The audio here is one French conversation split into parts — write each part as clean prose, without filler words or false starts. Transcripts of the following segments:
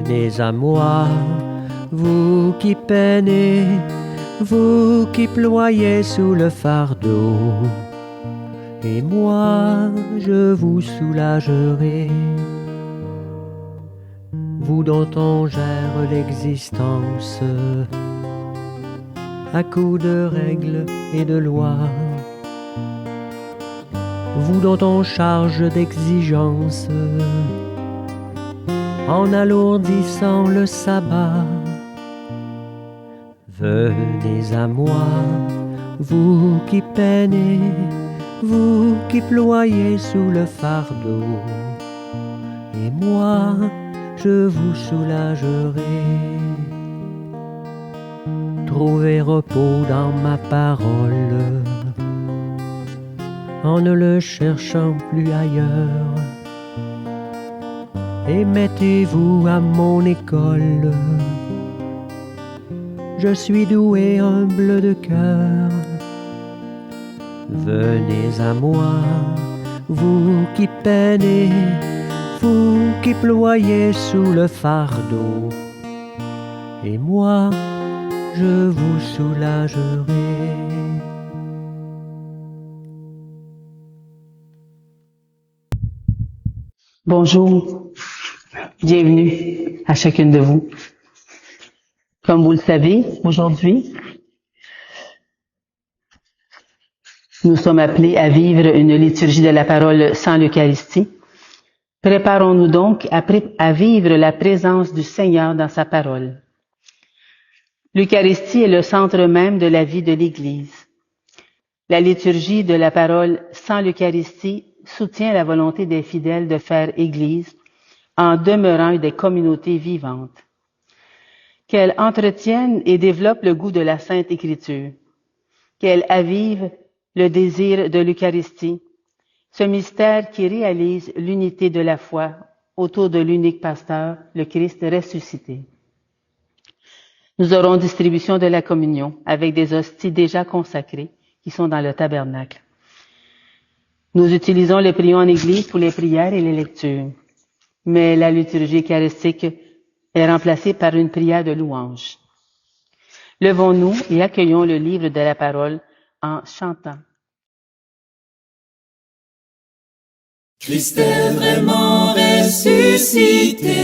Venez à moi, vous qui peinez, vous qui ployez sous le fardeau, et moi je vous soulagerai. Vous dont on gère l'existence à coups de règles et de lois, vous dont on charge d'exigences en alourdissant le sabbat. Venez à moi, vous qui peinez, vous qui ployez sous le fardeau, et moi je vous soulagerai. Trouvez repos dans ma parole, en ne le cherchant plus ailleurs, et mettez-vous à mon école. Je suis doué, humble de cœur. Venez à moi, vous qui peinez, vous qui ployez sous le fardeau, et moi je vous soulagerai. Bonjour, bienvenue à chacune de vous. Comme vous le savez, aujourd'hui, nous sommes appelés à vivre une liturgie de la parole sans l'Eucharistie. Préparons-nous donc à vivre la présence du Seigneur dans sa parole. L'Eucharistie est le centre même de la vie de l'Église. La liturgie de la parole sans l'Eucharistie soutient la volonté des fidèles de faire Église en demeurant des communautés vivantes. Qu'elles entretiennent et développent le goût de la Sainte Écriture. Qu'elles avivent le désir de l'Eucharistie, ce mystère qui réalise l'unité de la foi autour de l'unique pasteur, le Christ ressuscité. Nous aurons distribution de la communion avec des hosties déjà consacrées qui sont dans le tabernacle. Nous utilisons les prions en Église pour les prières et les lectures, mais la liturgie eucharistique est remplacée par une prière de louange. Levons-nous et accueillons le livre de la parole en chantant. Christ est vraiment ressuscité.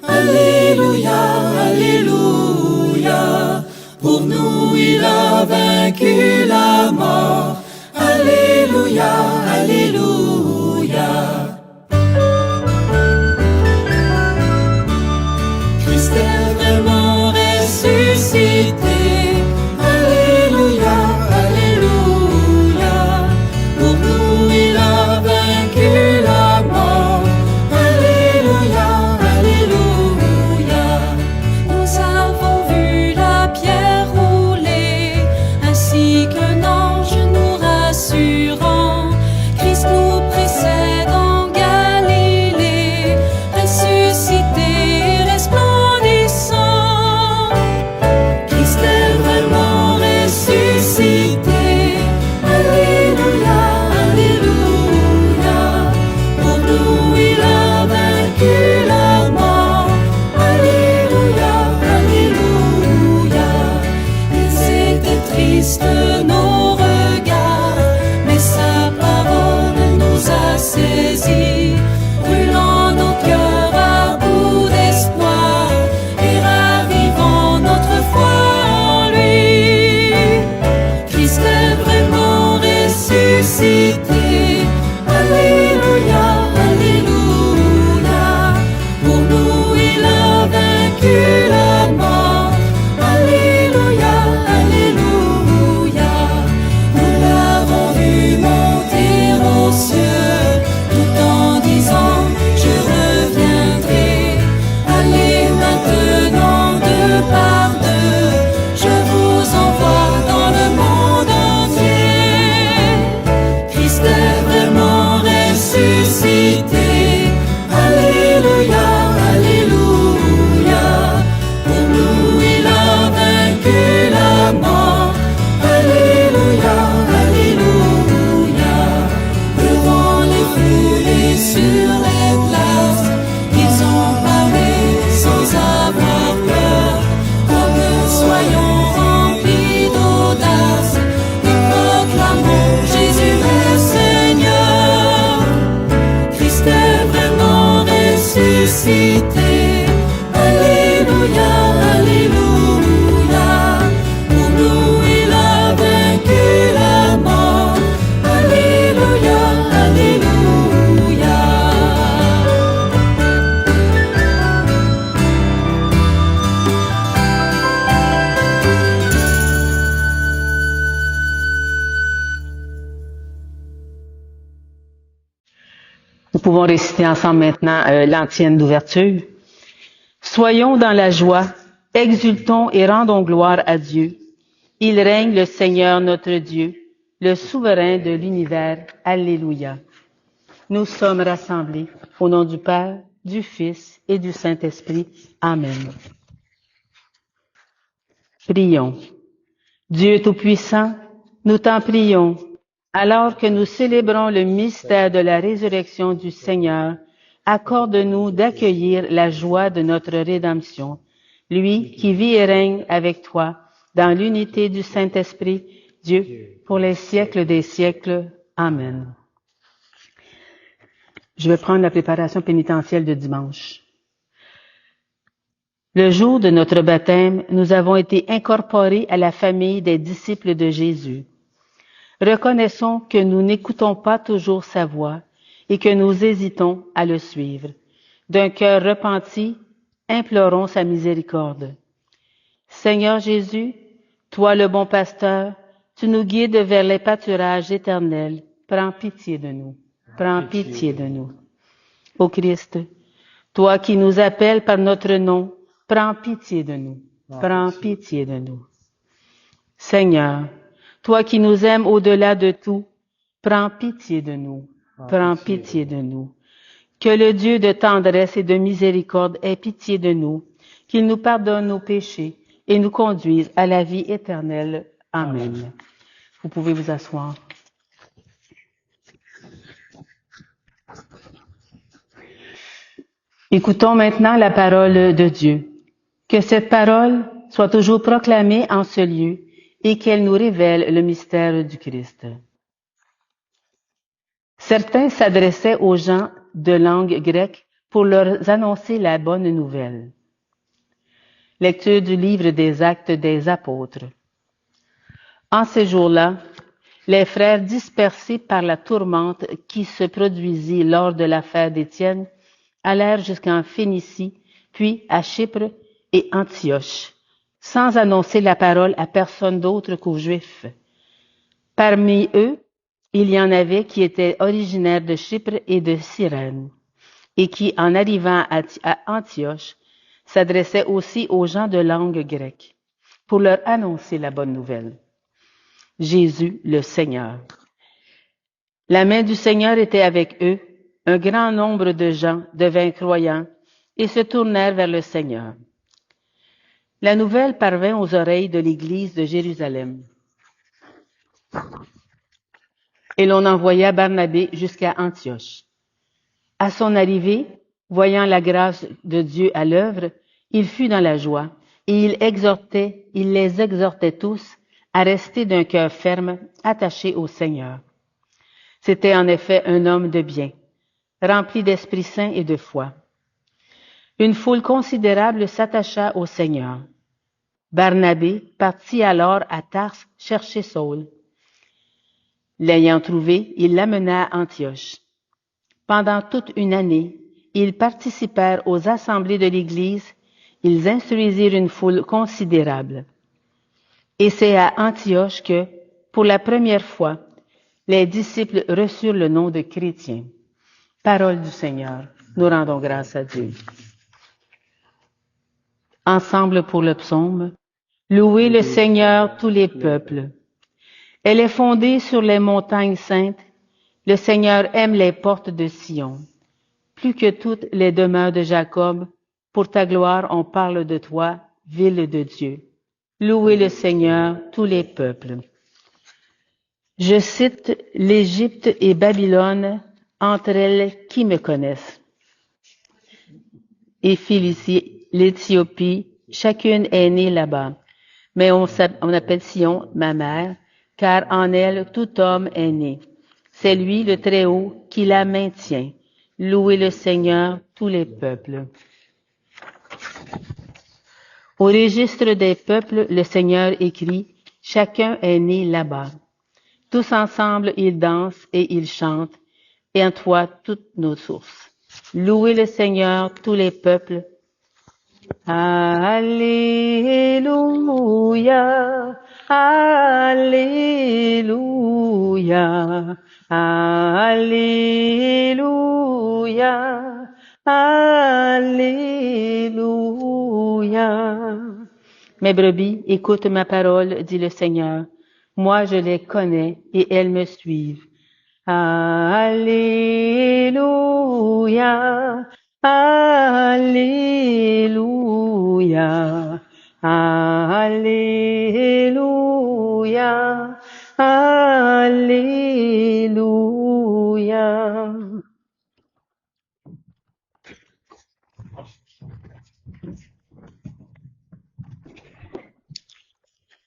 Alléluia, alléluia. Pour nous, il a vaincu la mort. Alléluia, alléluia. Christ est vraiment ressuscité. Alléluia, alléluia. Pour nous, il a vaincu la mort. Alléluia, alléluia. Nous avons vu la pierre rouler, ainsi qu'un ange nous vérité. Alléluia, Alléluia. Pour nous il a vaincu la mort. Alléluia, Alléluia. Nous pouvons réciter ensemble maintenant l'antienne d'ouverture. Soyons dans la joie, exultons et rendons gloire à Dieu. Il règne le Seigneur notre Dieu, le souverain de l'univers. Alléluia. Nous sommes rassemblés au nom du Père, du Fils et du Saint-Esprit. Amen. Prions. Dieu Tout-Puissant, nous t'en prions, alors que nous célébrons le mystère de la résurrection du Seigneur, accorde-nous d'accueillir la joie de notre rédemption, lui qui vit et règne avec toi dans l'unité du Saint-Esprit, Dieu, pour les siècles des siècles. Amen. Je vais prendre la préparation pénitentielle de dimanche. Le jour de notre baptême, nous avons été incorporés à la famille des disciples de Jésus. Reconnaissons que nous n'écoutons pas toujours sa voix et que nous hésitons à le suivre. D'un cœur repenti, implorons sa miséricorde. Seigneur Jésus, toi le bon pasteur, tu nous guides vers les pâturages éternels. Prends pitié de nous. Prends pitié de nous. Ô Christ, toi qui nous appelles par notre nom, prends pitié de nous. Prends pitié de nous. Seigneur, toi qui nous aimes au-delà de tout, prends pitié de nous. Prends pitié de nous. Que le Dieu de tendresse et de miséricorde ait pitié de nous, qu'il nous pardonne nos péchés et nous conduise à la vie éternelle. Amen. Vous pouvez vous asseoir. Écoutons maintenant la parole de Dieu. Que cette parole soit toujours proclamée en ce lieu et qu'elle nous révèle le mystère du Christ. Certains s'adressaient aux gens de langue grecque pour leur annoncer la bonne nouvelle. Lecture du livre des Actes des Apôtres. En ces jours-là, les frères dispersés par la tourmente qui se produisit lors de l'affaire d'Étienne allèrent jusqu'en Phénicie, puis à Chypre et Antioche, sans annoncer la parole à personne d'autre qu'aux Juifs. Parmi eux, il y en avait qui étaient originaires de Chypre et de Cyrène, et qui, en arrivant à Antioche, s'adressaient aussi aux gens de langue grecque, pour leur annoncer la bonne nouvelle. Jésus, le Seigneur. La main du Seigneur était avec eux, un grand nombre de gens devinrent croyants et se tournèrent vers le Seigneur. La nouvelle parvint aux oreilles de l'Église de Jérusalem. Et l'on envoya Barnabé jusqu'à Antioche. À son arrivée, voyant la grâce de Dieu à l'œuvre, il fut dans la joie, et il les exhortait tous à rester d'un cœur ferme, attachés au Seigneur. C'était en effet un homme de bien, rempli d'Esprit Saint et de foi. Une foule considérable s'attacha au Seigneur. Barnabé partit alors à Tarse chercher Saul. L'ayant trouvé, il l'amena à Antioche. Pendant toute une année, ils participèrent aux assemblées de l'Église, ils instruisirent une foule considérable. Et c'est à Antioche que, pour la première fois, les disciples reçurent le nom de chrétiens. Parole du Seigneur, nous rendons grâce à Dieu. Ensemble pour le psaume, louez le Seigneur tous les peuples. Elle est fondée sur les montagnes saintes, le Seigneur aime les portes de Sion. Plus que toutes les demeures de Jacob, pour ta gloire on parle de toi, ville de Dieu. Louez le Seigneur tous les peuples. Je cite l'Égypte et Babylone, entre elles qui me connaissent. Et Philistie, l'Éthiopie, chacune est née là-bas. Mais on appelle Sion ma mère, car en elle tout homme est né. C'est lui le Très-Haut qui la maintient. Louez le Seigneur tous les peuples. Au registre des peuples, le Seigneur écrit, chacun est né là-bas. Tous ensemble, ils dansent et ils chantent, et en toi toutes nos sources. Louez le Seigneur, tous les peuples. Alléluia, Alléluia, Alléluia, Alléluia. Mes brebis, écoute ma parole, dit le Seigneur. Moi, je les connais et elles me suivent. Alléluia, Alléluia, Alléluia, Alléluia.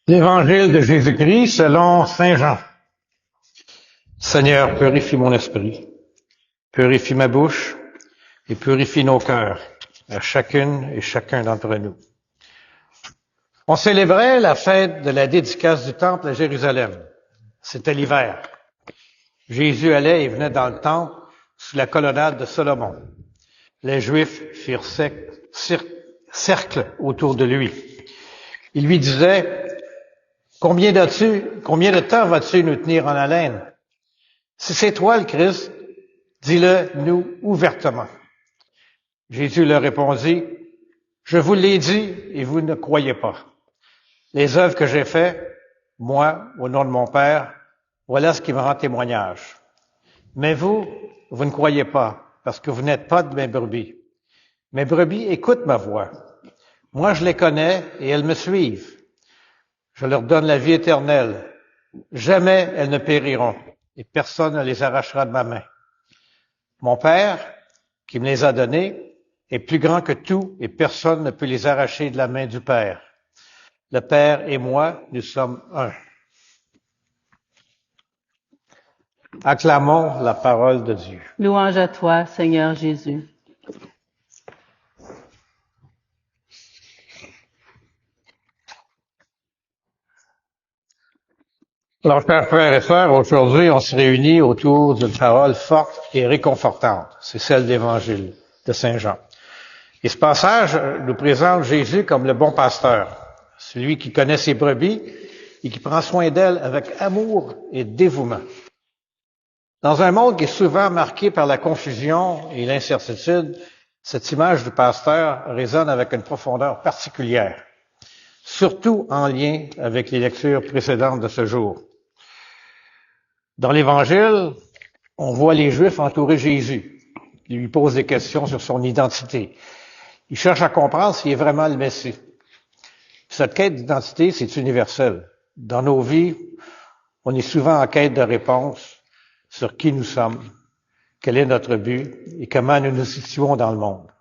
L'Évangile de Jésus-Christ selon Saint Jean. Seigneur, purifie mon esprit, purifie ma bouche et purifie nos cœurs, à chacune et chacun d'entre nous. On célébrait la fête de la dédicace du temple à Jérusalem. C'était l'hiver. Jésus allait et venait dans le temple sous la colonnade de Salomon. Les Juifs firent cercle autour de lui. Ils lui disaient, combien de temps vas-tu nous tenir en haleine? Si c'est toi le Christ, dis-le nous ouvertement. Jésus leur répondit, je vous l'ai dit et vous ne croyez pas. Les œuvres que j'ai faites, moi, au nom de mon Père, voilà ce qui me rend témoignage. Mais vous ne croyez pas, parce que vous n'êtes pas de mes brebis. Mes brebis écoutent ma voix. Moi, je les connais et elles me suivent. Je leur donne la vie éternelle. Jamais elles ne périront et personne ne les arrachera de ma main. Mon Père, qui me les a donnés, est plus grand que tout et personne ne peut les arracher de la main du Père. Le Père et moi, nous sommes un. Acclamons la parole de Dieu. Louange à toi, Seigneur Jésus. Alors, chers frères et sœurs, aujourd'hui, on se réunit autour d'une parole forte et réconfortante. C'est celle de l'Évangile de Saint Jean. Et ce passage nous présente Jésus comme le bon pasteur, celui qui connaît ses brebis et qui prend soin d'elles avec amour et dévouement. Dans un monde qui est souvent marqué par la confusion et l'incertitude, cette image du pasteur résonne avec une profondeur particulière, surtout en lien avec les lectures précédentes de ce jour. Dans l'Évangile, on voit les Juifs entourer Jésus. Ils lui posent des questions sur son identité. Ils cherchent à comprendre s'il est vraiment le Messie. Cette quête d'identité, c'est universel. Dans nos vies, on est souvent en quête de réponses sur qui nous sommes, quel est notre but et comment nous nous situons dans le monde.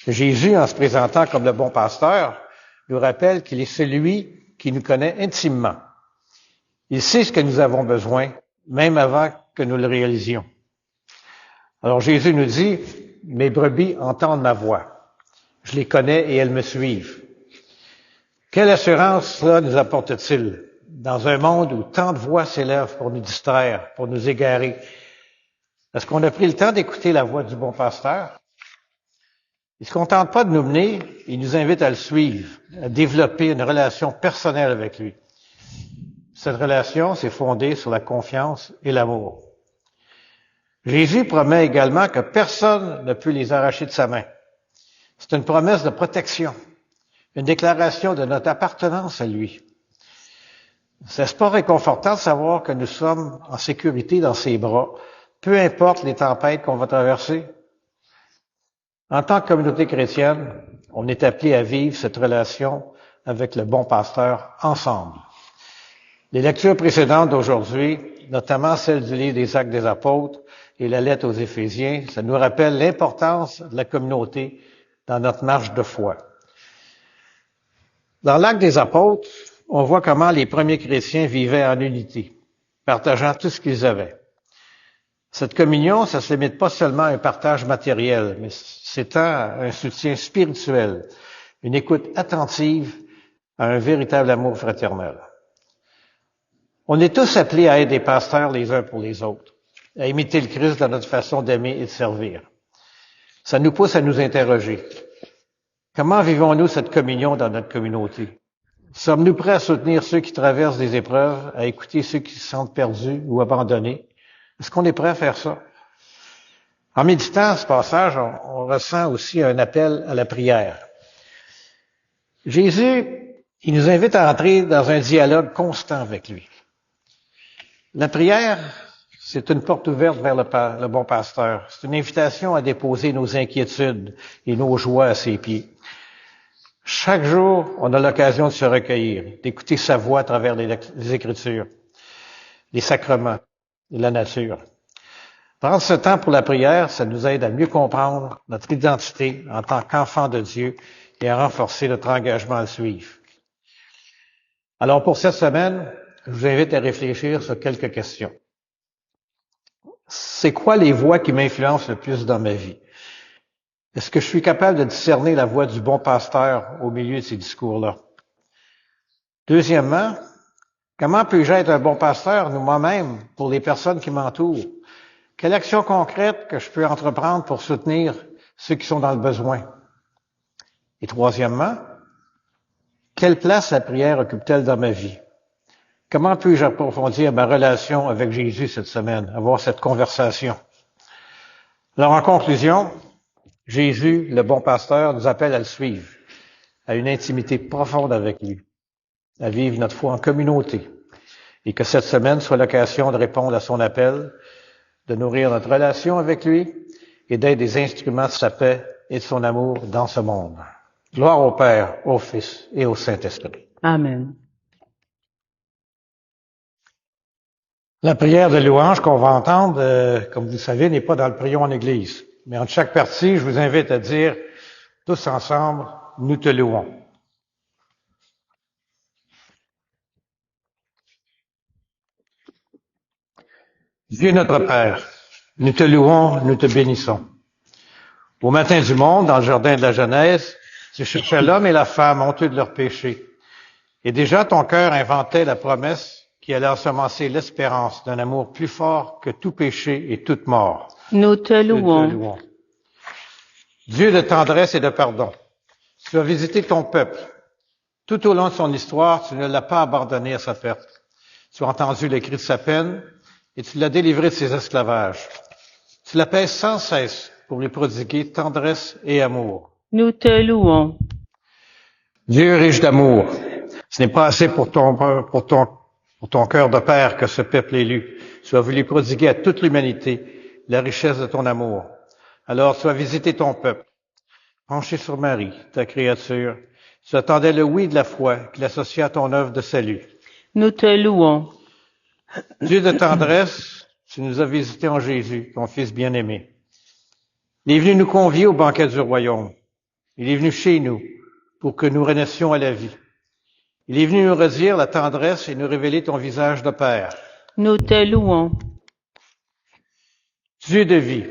Jésus, en se présentant comme le bon pasteur, nous rappelle qu'il est celui qui nous connaît intimement. Il sait ce que nous avons besoin, même avant que nous le réalisions. Alors Jésus nous dit, mes brebis entendent ma voix. Je les connais et elles me suivent. Quelle assurance cela nous apporte-t-il dans un monde où tant de voix s'élèvent pour nous distraire, pour nous égarer? Est-ce qu'on a pris le temps d'écouter la voix du bon pasteur? Il ne se contente pas de nous mener, il nous invite à le suivre, à développer une relation personnelle avec lui. Cette relation s'est fondée sur la confiance et l'amour. Jésus promet également que personne ne peut les arracher de sa main. C'est une promesse de protection, une déclaration de notre appartenance à lui. C'est pas réconfortant de savoir que nous sommes en sécurité dans ses bras, peu importe les tempêtes qu'on va traverser. En tant que communauté chrétienne, on est appelé à vivre cette relation avec le bon pasteur ensemble. Les lectures précédentes d'aujourd'hui, notamment celle du livre des Actes des Apôtres et la lettre aux Éphésiens, ça nous rappelle l'importance de la communauté dans notre marche de foi. Dans l'Acte des Apôtres, on voit comment les premiers chrétiens vivaient en unité, partageant tout ce qu'ils avaient. Cette communion, ça se limite pas seulement à un partage matériel, mais c'est un soutien spirituel, une écoute attentive à un véritable amour fraternel. On est tous appelés à être des pasteurs les uns pour les autres, à imiter le Christ dans notre façon d'aimer et de servir. Ça nous pousse à nous interroger. Comment vivons-nous cette communion dans notre communauté? Sommes-nous prêts à soutenir ceux qui traversent des épreuves, à écouter ceux qui se sentent perdus ou abandonnés? Est-ce qu'on est prêt à faire ça? En méditant ce passage, on ressent aussi un appel à la prière. Jésus, il nous invite à entrer dans un dialogue constant avec lui. La prière, c'est une porte ouverte vers le bon pasteur. C'est une invitation à déposer nos inquiétudes et nos joies à ses pieds. Chaque jour, on a l'occasion de se recueillir, d'écouter sa voix à travers les Écritures, les sacrements et la nature. Prendre ce temps pour la prière, ça nous aide à mieux comprendre notre identité en tant qu'enfant de Dieu et à renforcer notre engagement à le suivre. Alors pour cette semaine, je vous invite à réfléchir sur quelques questions. C'est quoi les voix qui m'influencent le plus dans ma vie? Est-ce que je suis capable de discerner la voix du bon pasteur au milieu de ces discours-là? Deuxièmement, comment puis-je être un bon pasteur, moi-même, pour les personnes qui m'entourent? Quelle action concrète que je peux entreprendre pour soutenir ceux qui sont dans le besoin? Et troisièmement, quelle place la prière occupe-t-elle dans ma vie? Comment puis-je approfondir ma relation avec Jésus cette semaine, avoir cette conversation? Alors, en conclusion, Jésus, le bon pasteur, nous appelle à le suivre, à une intimité profonde avec lui, à vivre notre foi en communauté, et que cette semaine soit l'occasion de répondre à son appel, de nourrir notre relation avec lui et d'être des instruments de sa paix et de son amour dans ce monde. Gloire au Père, au Fils et au Saint-Esprit. Amen. La prière de louange qu'on va entendre, comme vous le savez, n'est pas dans le prion en Église. Mais entre chaque partie, je vous invite à dire tous ensemble, nous te louons. Dieu notre Père, nous te louons, nous te bénissons. Au matin du monde, dans le jardin de la Genèse, tu cherchais l'homme et la femme honteux de leurs péchés. Et déjà ton cœur inventait la promesse qui allait ensemencer l'espérance d'un amour plus fort que tout péché et toute mort. Nous te louons. Dieu de tendresse et de pardon, tu as visité ton peuple. Tout au long de son histoire, tu ne l'as pas abandonné à sa perte. Tu as entendu les cris de sa peine et tu l'as délivré de ses esclavages. Tu l'appelles sans cesse pour lui prodiguer tendresse et amour. Nous te louons. Dieu riche d'amour, ce n'est pas assez pour ton cœur de père que ce peuple élu. Tu as voulu prodiguer à toute l'humanité la richesse de ton amour. Alors tu as visité ton peuple, penché sur Marie, ta créature. Tu attendais le oui de la foi qui l'associa à ton œuvre de salut. Nous te louons. Dieu de tendresse, tu nous as visités en Jésus, ton Fils bien-aimé. Il est venu nous convier au banquet du royaume. Il est venu chez nous pour que nous renaissions à la vie. Il est venu nous redire la tendresse et nous révéler ton visage de Père. Nous te louons. Dieu de vie,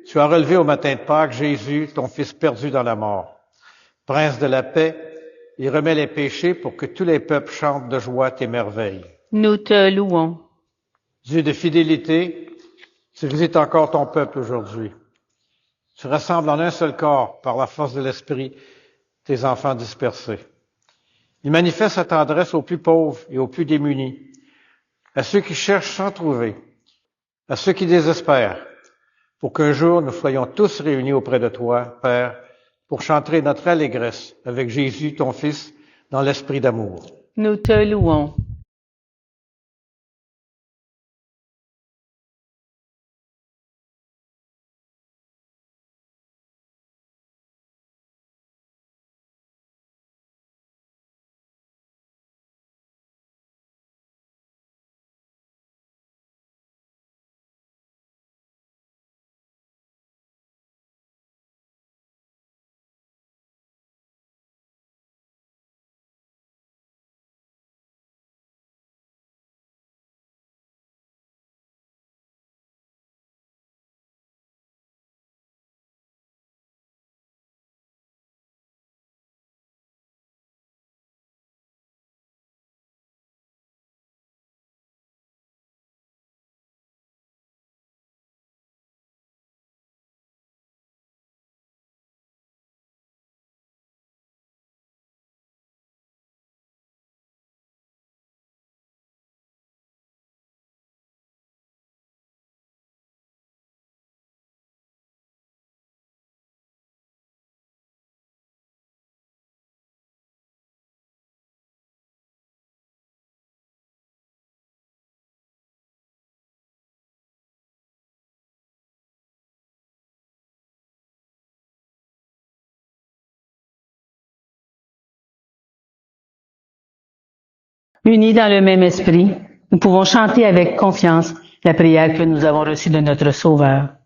tu as relevé au matin de Pâques Jésus, ton Fils perdu dans la mort. Prince de la paix, il remet les péchés pour que tous les peuples chantent de joie tes merveilles. Nous te louons. Dieu de fidélité, tu visites encore ton peuple aujourd'hui. Tu rassembles en un seul corps, par la force de l'Esprit, tes enfants dispersés. Il manifeste sa tendresse aux plus pauvres et aux plus démunis, à ceux qui cherchent sans trouver, à ceux qui désespèrent, pour qu'un jour nous soyons tous réunis auprès de toi, Père, pour chanter notre allégresse avec Jésus, ton Fils, dans l'esprit d'amour. Nous te louons. Unis dans le même esprit, nous pouvons chanter avec confiance la prière que nous avons reçue de notre Sauveur.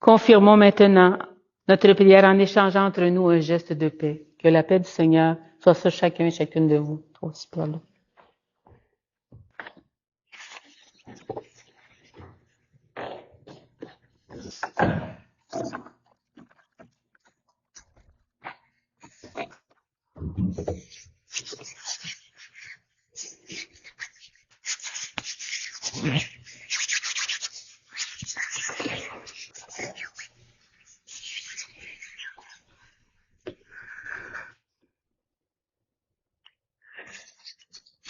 Confirmons maintenant notre prière en échangeant entre nous un geste de paix. Que la paix du Seigneur soit sur chacun et chacune de vous.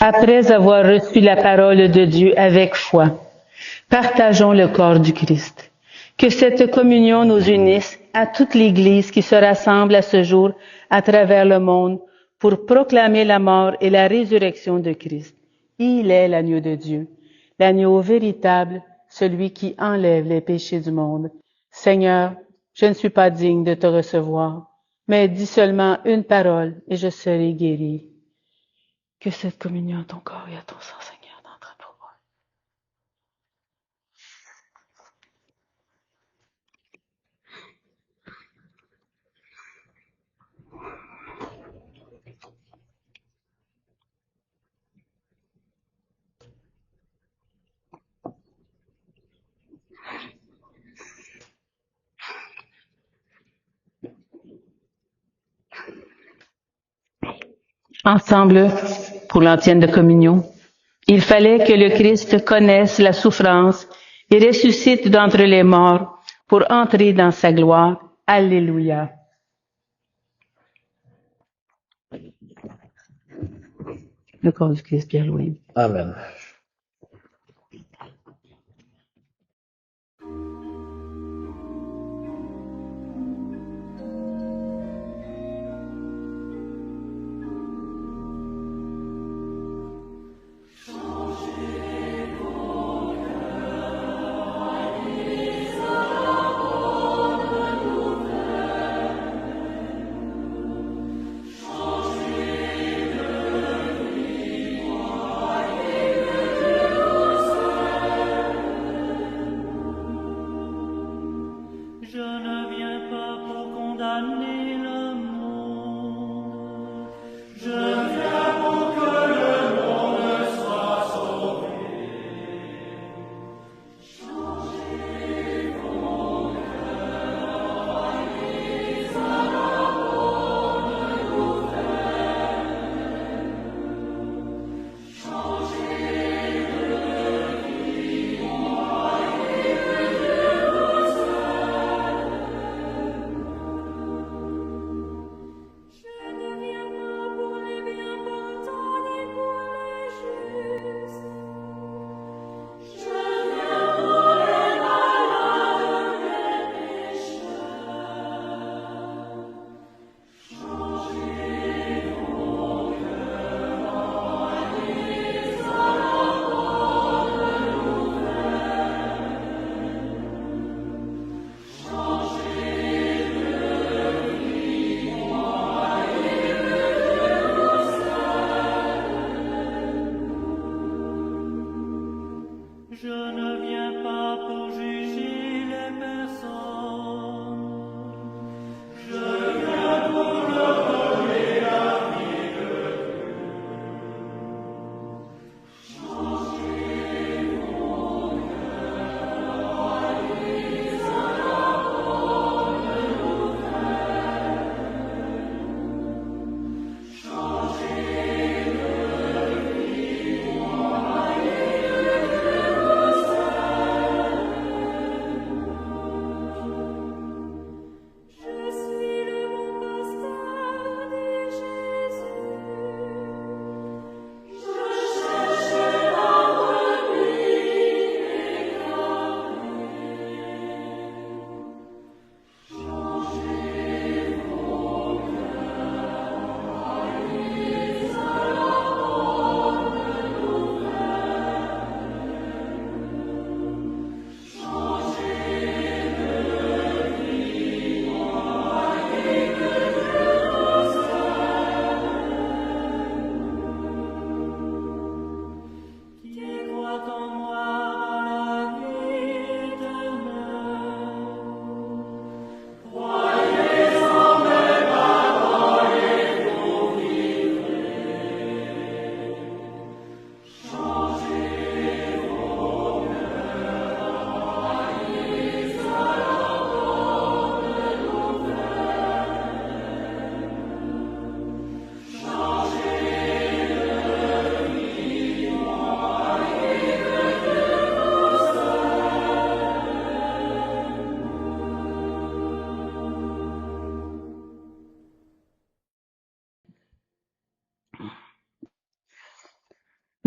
Après avoir reçu la parole de Dieu avec foi, partageons le corps du Christ. Que cette communion nous unisse à toute l'Église qui se rassemble à ce jour à travers le monde pour proclamer la mort et la résurrection de Christ. Il est l'agneau de Dieu, l'agneau véritable, celui qui enlève les péchés du monde. Seigneur, je ne suis pas digne de te recevoir, mais dis seulement une parole et je serai guéri. Que cette communion à ton corps et à ton sang, Seigneur, n'entre pas. Ensemble, pour l'antienne de communion, il fallait que le Christ connaisse la souffrance et ressuscite d'entre les morts pour entrer dans sa gloire. Alléluia. Le corps du Christ, Pierre Louis. Amen.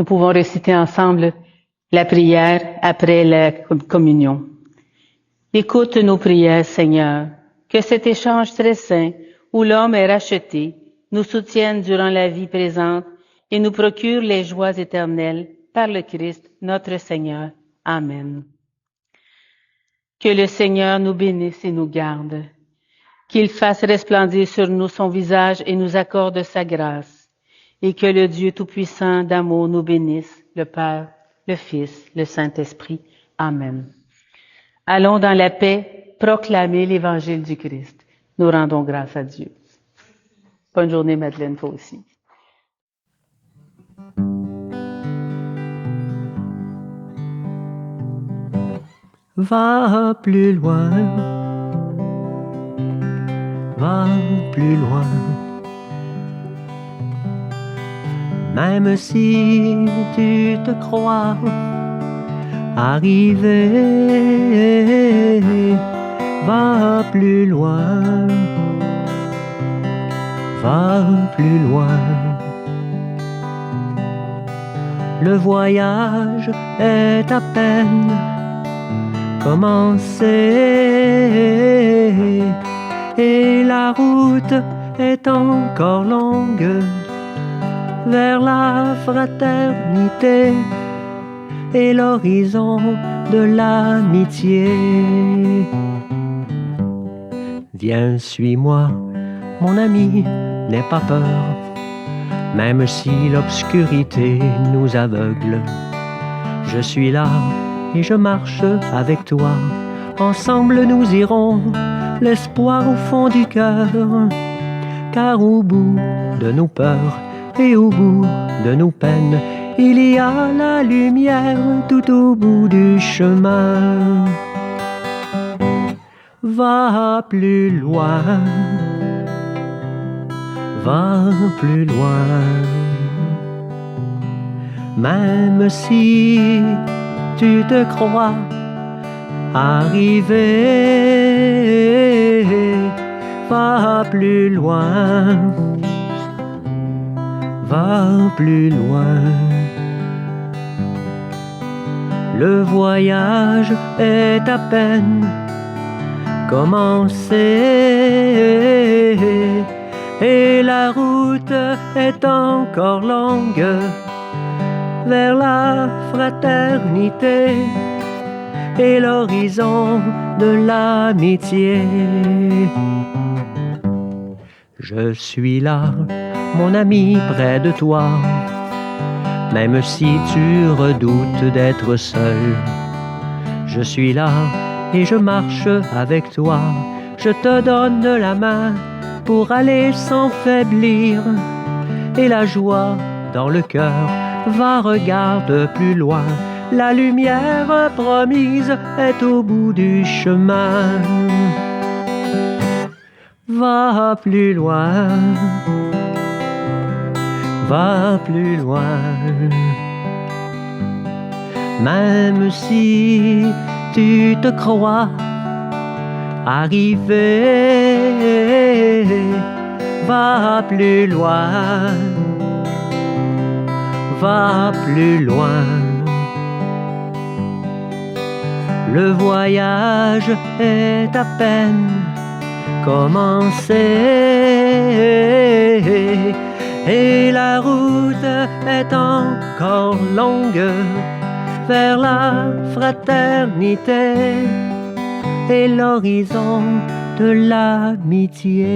Nous pouvons réciter ensemble la prière après la communion. Écoute nos prières, Seigneur, que cet échange très saint où l'homme est racheté nous soutienne durant la vie présente et nous procure les joies éternelles par le Christ, notre Seigneur. Amen. Que le Seigneur nous bénisse et nous garde, qu'il fasse resplendir sur nous son visage et nous accorde sa grâce, et que le Dieu Tout-Puissant d'amour nous bénisse, le Père, le Fils, le Saint-Esprit. Amen. Allons dans la paix proclamer l'Évangile du Christ. Nous rendons grâce à Dieu. Bonne journée, Madeleine, toi aussi. Va plus loin, va plus loin. Même si tu te crois arrivé, va plus loin, va plus loin. Le voyage est à peine commencé et la route est encore longue vers la fraternité et l'horizon de l'amitié. Viens, suis-moi, mon ami, n'aie pas peur, même si l'obscurité nous aveugle. Je suis là et je marche avec toi. Ensemble nous irons, l'espoir au fond du cœur. Car au bout de nos peurs et au bout de nos peines, il y a la lumière tout au bout du chemin. Va plus loin, va plus loin. Même si tu te crois arrivé, va plus loin, va plus loin. Le voyage est à peine commencé et la route est encore longue vers la fraternité et l'horizon de l'amitié. Je suis là, mon ami, près de toi, même si tu redoutes d'être seul. Je suis là et je marche avec toi. Je te donne la main pour aller sans faiblir. Et la joie dans le cœur, va, regarde plus loin. La lumière promise est au bout du chemin. Va plus loin, va plus loin. Même si tu te crois arrivé, va plus loin, va plus loin. Le voyage est à peine commencé et la route est encore longue vers la fraternité et l'horizon de l'amitié.